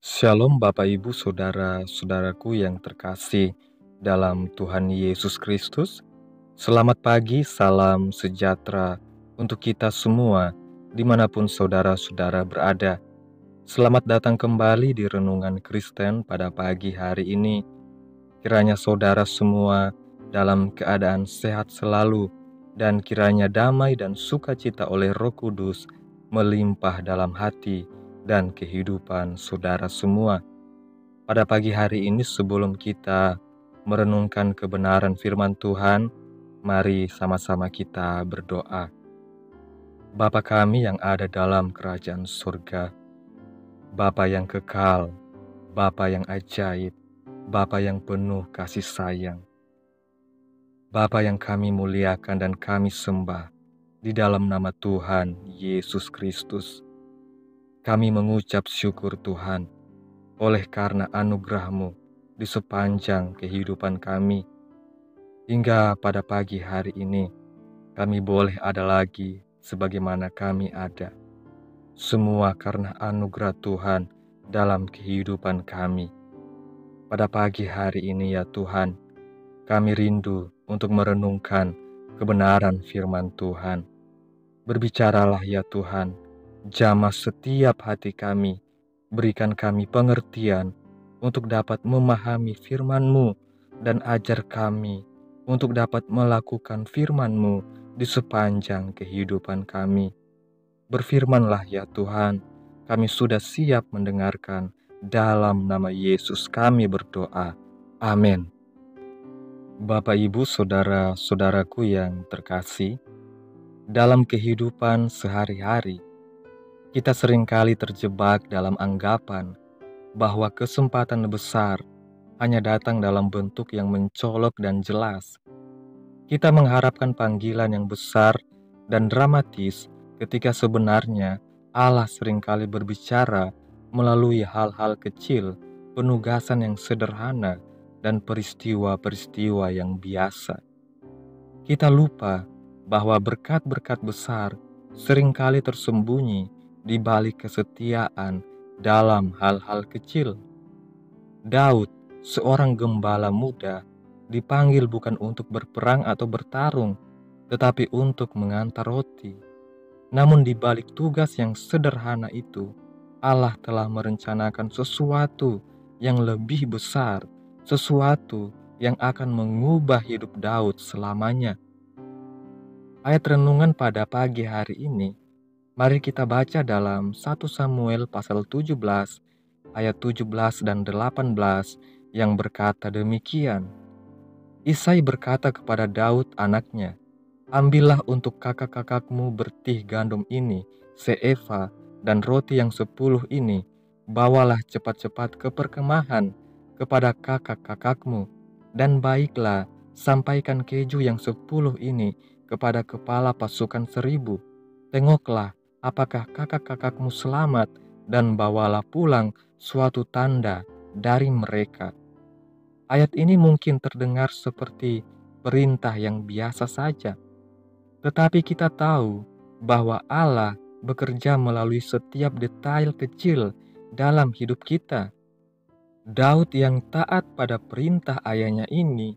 Shalom Bapak Ibu Saudara-saudaraku yang terkasih dalam Tuhan Yesus Kristus. Selamat pagi, salam sejahtera untuk kita semua dimanapun saudara-saudara berada. Selamat datang kembali di Renungan Kristen pada pagi hari ini. Kiranya saudara semua dalam keadaan sehat selalu dan kiranya damai dan sukacita oleh Roh Kudus melimpah dalam hati dan kehidupan saudara semua. Pada pagi hari ini sebelum kita merenungkan kebenaran firman Tuhan, mari sama-sama kita berdoa. Bapa kami yang ada dalam kerajaan surga, Bapa yang kekal, Bapa yang ajaib, Bapa yang penuh kasih sayang, Bapa yang kami muliakan dan kami sembah di dalam nama Tuhan Yesus Kristus. Kami mengucap syukur Tuhan oleh karena anugerah-Mu di sepanjang kehidupan kami. Hingga pada pagi hari ini, kami boleh ada lagi sebagaimana kami ada. Semua karena anugerah Tuhan dalam kehidupan kami. Pada pagi hari ini ya Tuhan, kami rindu untuk merenungkan kebenaran firman Tuhan. Berbicaralah ya Tuhan, jamah setiap hati kami, berikan kami pengertian untuk dapat memahami firman-Mu dan ajar kami untuk dapat melakukan firman-Mu di sepanjang kehidupan kami. Berfirmanlah ya Tuhan, kami sudah siap mendengarkan. Dalam nama Yesus kami berdoa. Amin. Bapak, Ibu, Saudara-saudaraku yang terkasih, dalam kehidupan sehari-hari, kita seringkali terjebak dalam anggapan bahwa kesempatan besar hanya datang dalam bentuk yang mencolok dan jelas. Kita mengharapkan panggilan yang besar dan dramatis ketika sebenarnya Allah seringkali berbicara melalui hal-hal kecil, penugasan yang sederhana, dan peristiwa-peristiwa yang biasa. Kita lupa bahwa berkat-berkat besar seringkali tersembunyi di balik kesetiaan dalam hal-hal kecil. Daud, seorang gembala muda, dipanggil bukan untuk berperang atau bertarung, tetapi untuk mengantar roti. Namun di balik tugas yang sederhana itu, Allah telah merencanakan sesuatu yang lebih besar, sesuatu yang akan mengubah hidup Daud selamanya. Ayat renungan pada pagi hari ini, mari kita baca dalam 1 Samuel pasal 17, ayat 17 dan 18 yang berkata demikian. Isai berkata kepada Daud anaknya, "Ambillah untuk kakak-kakakmu bertih gandum ini, seeva, dan roti yang 10 ini, bawalah cepat-cepat ke perkemahan kepada kakak-kakakmu, dan baiklah sampaikan keju yang 10 ini kepada kepala pasukan 1000. Tengoklah apakah kakak-kakakmu selamat, dan bawalah pulang suatu tanda dari mereka." Ayat ini mungkin terdengar seperti perintah yang biasa saja, tetapi kita tahu bahwa Allah bekerja melalui setiap detail kecil dalam hidup kita. Daud yang taat pada perintah ayahnya ini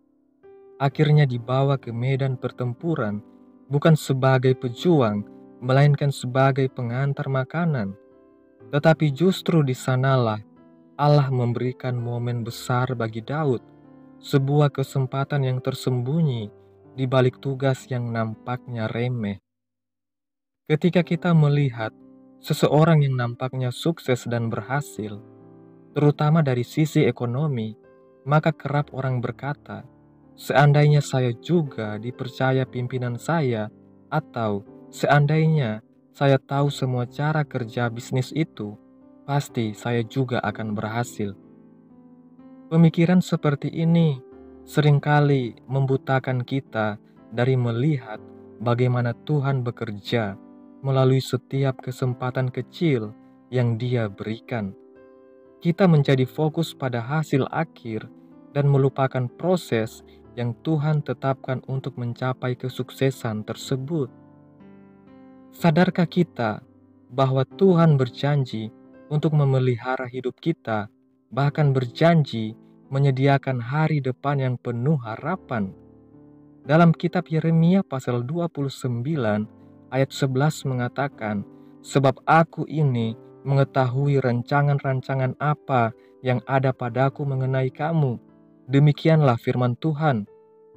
akhirnya dibawa ke medan pertempuran bukan sebagai pejuang, melainkan sebagai pengantar makanan. Tetapi justru di sanalah Allah memberikan momen besar bagi Daud, sebuah kesempatan yang tersembunyi di balik tugas yang nampaknya remeh. Ketika kita melihat seseorang yang nampaknya sukses dan berhasil, terutama dari sisi ekonomi, maka kerap orang berkata, "Seandainya saya juga dipercaya pimpinan saya, atau seandainya saya tahu semua cara kerja bisnis itu, pasti saya juga akan berhasil." Pemikiran seperti ini seringkali membutakan kita dari melihat bagaimana Tuhan bekerja melalui setiap kesempatan kecil yang Dia berikan. Kita menjadi fokus pada hasil akhir dan melupakan proses yang Tuhan tetapkan untuk mencapai kesuksesan tersebut. Sadarkah kita bahwa Tuhan berjanji untuk memelihara hidup kita, bahkan berjanji menyediakan hari depan yang penuh harapan. Dalam kitab Yeremia pasal 29 ayat 11 mengatakan, "Sebab aku ini mengetahui rancangan-rancangan apa yang ada padaku mengenai kamu. Demikianlah firman Tuhan,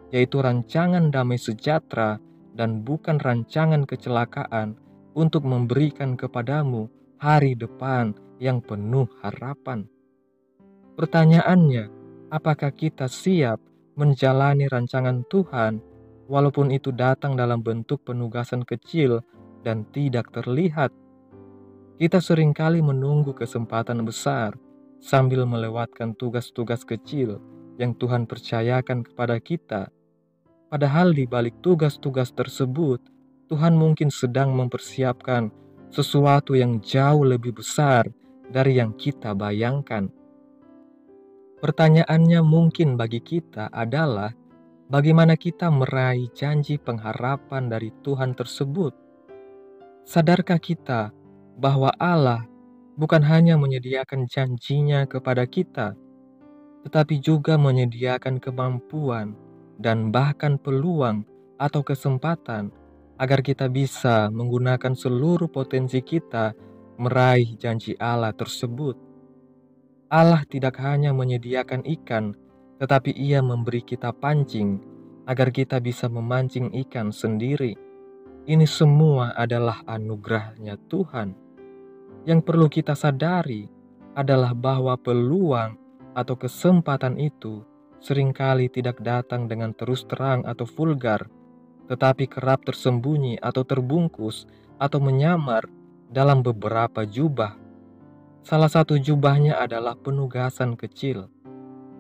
yaitu rancangan damai sejahtera dan bukan rancangan kecelakaan, untuk memberikan kepadamu hari depan yang penuh harapan." Pertanyaannya, apakah kita siap menjalani rancangan Tuhan walaupun itu datang dalam bentuk penugasan kecil dan tidak terlihat? Kita seringkali menunggu kesempatan besar sambil melewatkan tugas-tugas kecil yang Tuhan percayakan kepada kita. Padahal di balik tugas-tugas tersebut, Tuhan mungkin sedang mempersiapkan sesuatu yang jauh lebih besar dari yang kita bayangkan. Pertanyaannya mungkin bagi kita adalah, bagaimana kita meraih janji pengharapan dari Tuhan tersebut? Sadarkah kita bahwa Allah bukan hanya menyediakan janjinya kepada kita, tetapi juga menyediakan kemampuan dan bahkan peluang atau kesempatan agar kita bisa menggunakan seluruh potensi kita meraih janji Allah tersebut. Allah tidak hanya menyediakan ikan, tetapi Ia memberi kita pancing agar kita bisa memancing ikan sendiri. Ini semua adalah anugerahnya Tuhan. Yang perlu kita sadari adalah bahwa peluang atau kesempatan itu seringkali tidak datang dengan terus terang atau vulgar, tetapi kerap tersembunyi atau terbungkus atau menyamar dalam beberapa jubah. Salah satu jubahnya adalah penugasan kecil.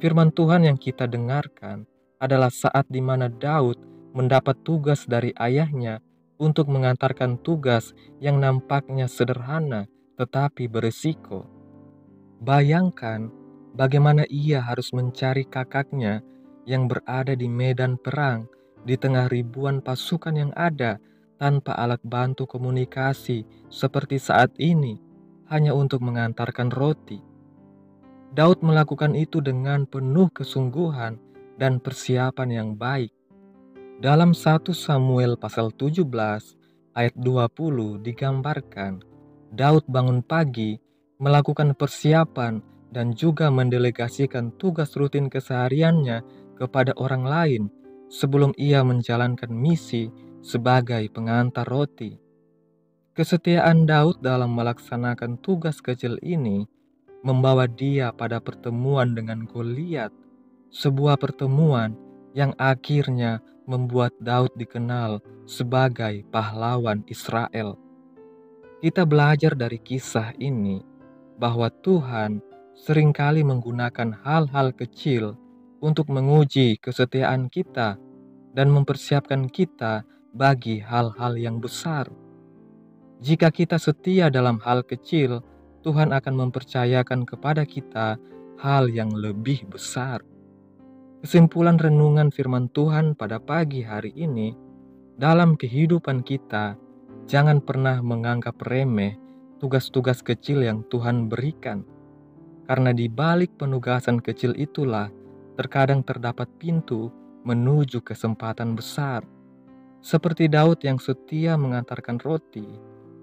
Firman Tuhan yang kita dengarkan adalah saat di mana Daud mendapat tugas dari ayahnya untuk mengantarkan tugas yang nampaknya sederhana tetapi beresiko. Bayangkan bagaimana ia harus mencari kakaknya yang berada di medan perang di tengah ribuan pasukan yang ada tanpa alat bantu komunikasi seperti saat ini, hanya untuk mengantarkan roti. Daud melakukan itu dengan penuh kesungguhan dan persiapan yang baik. Dalam 1 Samuel pasal 17 ayat 20 digambarkan, Daud bangun pagi, melakukan persiapan dan juga mendelegasikan tugas rutin kesehariannya kepada orang lain sebelum ia menjalankan misi sebagai pengantar roti. Kesetiaan Daud dalam melaksanakan tugas kecil ini membawa dia pada pertemuan dengan Goliat, sebuah pertemuan yang akhirnya membuat Daud dikenal sebagai pahlawan Israel. Kita belajar dari kisah ini bahwa Tuhan seringkali menggunakan hal-hal kecil untuk menguji kesetiaan kita dan mempersiapkan kita bagi hal-hal yang besar. Jika kita setia dalam hal kecil, Tuhan akan mempercayakan kepada kita hal yang lebih besar. Kesimpulan renungan firman Tuhan pada pagi hari ini, dalam kehidupan kita, jangan pernah menganggap remeh tugas-tugas kecil yang Tuhan berikan. Karena di balik penugasan kecil itulah terkadang terdapat pintu menuju kesempatan besar. Seperti Daud yang setia mengantarkan roti,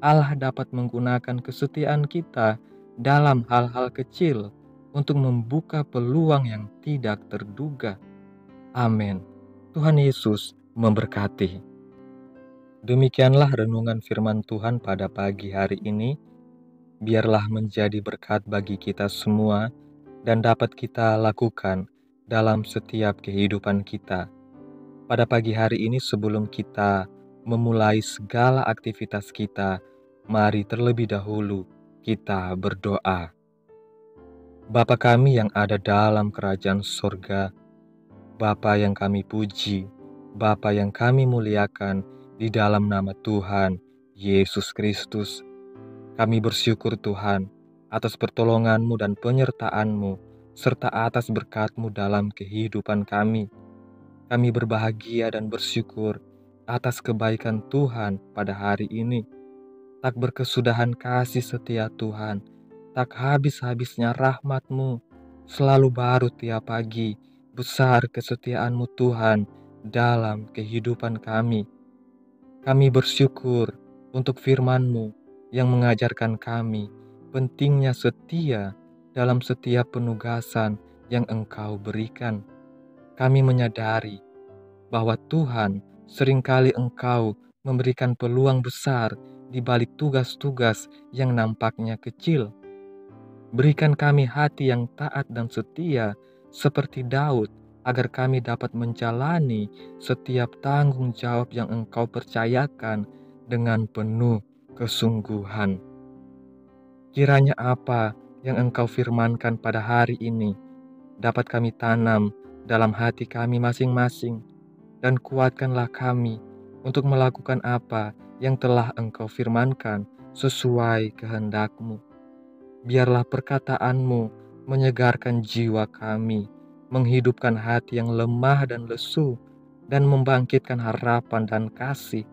Allah dapat menggunakan kesetiaan kita dalam hal-hal kecil untuk membuka peluang yang tidak terduga. Amin. Tuhan Yesus memberkati. Demikianlah renungan firman Tuhan pada pagi hari ini. Biarlah menjadi berkat bagi kita semua dan dapat kita lakukan dalam setiap kehidupan kita. Pada pagi hari ini sebelum kita memulai segala aktivitas kita, mari terlebih dahulu kita berdoa. Bapa kami yang ada dalam kerajaan sorga, Bapa yang kami puji, Bapa yang kami muliakan di dalam nama Tuhan Yesus Kristus. Kami bersyukur Tuhan atas pertolongan-Mu dan penyertaan-Mu, serta atas berkat-Mu dalam kehidupan kami. Kami berbahagia dan bersyukur atas kebaikan Tuhan pada hari ini. Tak berkesudahan kasih setia Tuhan Tak habis-habisnya rahmat-Mu, selalu baru tiap pagi. Besar kesetiaan-Mu Tuhan dalam kehidupan kami. Kami bersyukur untuk firman-Mu yang mengajarkan kami pentingnya setia dalam setiap penugasan yang Engkau berikan. Kami menyadari bahwa Tuhan, seringkali Engkau memberikan peluang besar di balik tugas-tugas yang nampaknya kecil. Berikan kami hati yang taat dan setia seperti Daud, agar kami dapat menjalani setiap tanggung jawab yang Engkau percayakan dengan penuh kesungguhan. Kiranya apa yang Engkau firmankan pada hari ini dapat kami tanam dalam hati kami masing-masing, dan kuatkanlah kami untuk melakukan apa yang telah Engkau firmankan sesuai kehendak-Mu. Biarlah perkataan-Mu menyegarkan jiwa kami, menghidupkan hati yang lemah dan lesu, dan membangkitkan harapan dan kasih.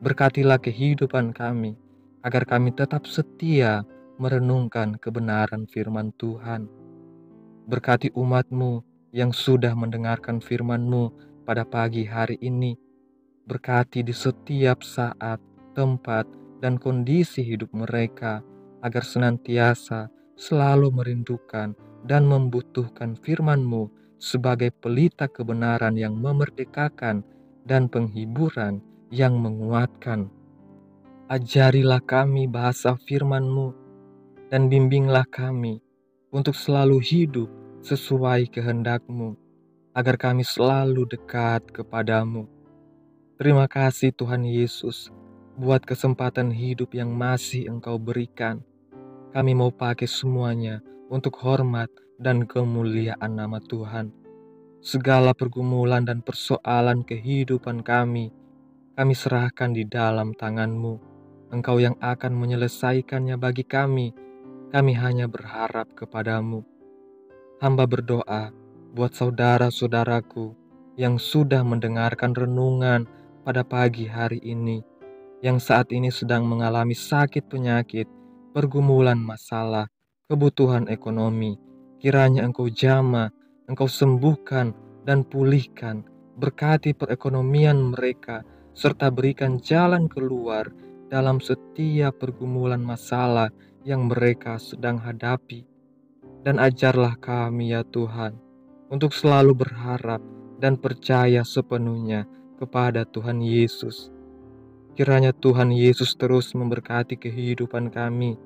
Berkatilah kehidupan kami, agar kami tetap setia merenungkan kebenaran firman Tuhan. Berkati umat-Mu yang sudah mendengarkan firman-Mu pada pagi hari ini. Berkati di setiap saat, tempat, dan kondisi hidup mereka, agar senantiasa selalu merindukan dan membutuhkan firman-Mu sebagai pelita kebenaran yang memerdekakan dan penghiburan yang menguatkan. Ajarilah kami bahasa firman-Mu dan bimbinglah kami untuk selalu hidup sesuai kehendak-Mu, agar kami selalu dekat kepadamu. Terima kasih Tuhan Yesus buat kesempatan hidup yang masih Engkau berikan. Kami mau pakai semuanya untuk hormat dan kemuliaan nama Tuhan. Segala pergumulan dan persoalan kehidupan kami serahkan di dalam tangan-Mu. Engkau yang akan menyelesaikannya bagi kami. Kami hanya berharap kepadamu. Hamba berdoa buat saudara-saudaraku yang sudah mendengarkan renungan pada pagi hari ini, yang saat ini sedang mengalami sakit penyakit, pergumulan masalah, kebutuhan ekonomi. Kiranya Engkau jamah, Engkau sembuhkan dan pulihkan, berkati perekonomian mereka, serta berikan jalan keluar dalam setiap pergumulan masalah yang mereka sedang hadapi. Dan ajarlah kami ya Tuhan, untuk selalu berharap dan percaya sepenuhnya kepada Tuhan Yesus. Kiranya Tuhan Yesus terus memberkati kehidupan kami,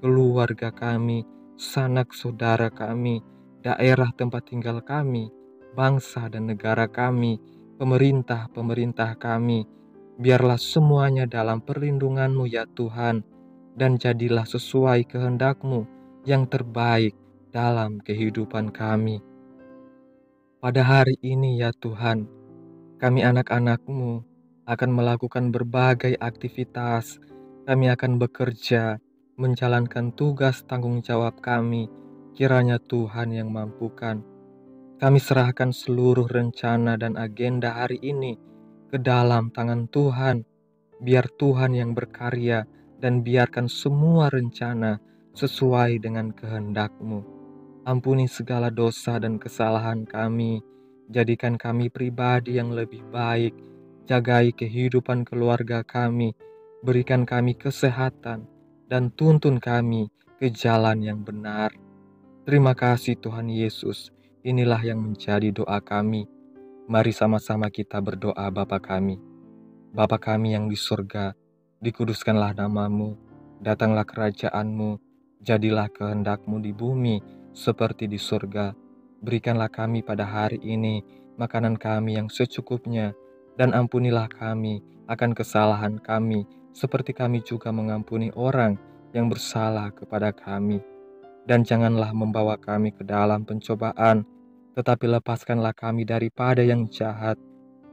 keluarga kami, sanak saudara kami, daerah tempat tinggal kami, bangsa dan negara kami, pemerintah-pemerintah kami. Biarlah semuanya dalam perlindungan-Mu ya Tuhan, dan jadilah sesuai kehendak-Mu yang terbaik dalam kehidupan kami. Pada hari ini ya Tuhan, kami anak-anak-Mu akan melakukan berbagai aktivitas. Kami akan bekerja, menjalankan tugas tanggung jawab kami. Kiranya Tuhan yang mampukan. Kami serahkan seluruh rencana dan agenda hari ini ke dalam tangan Tuhan. Biar Tuhan yang berkarya dan biarkan semua rencana sesuai dengan kehendak-Mu. Ampuni segala dosa dan kesalahan kami. Jadikan kami pribadi yang lebih baik. Jagai kehidupan keluarga kami. Berikan kami kesehatan dan tuntun kami ke jalan yang benar. Terima kasih Tuhan Yesus. Inilah yang menjadi doa kami. Mari sama-sama kita berdoa Bapa kami. Bapa kami yang di surga, dikuduskanlah nama-Mu. Datanglah kerajaan-Mu. Jadilah kehendak-Mu di bumi seperti di surga. Berikanlah kami pada hari ini makanan kami yang secukupnya, dan ampunilah kami akan kesalahan kami, seperti kami juga mengampuni orang yang bersalah kepada kami. Dan janganlah membawa kami ke dalam pencobaan, tetapi lepaskanlah kami daripada yang jahat,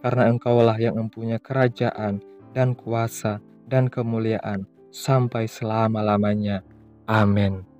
karena Engkaulah yang mempunyai kerajaan dan kuasa dan kemuliaan sampai selama-lamanya. Amin.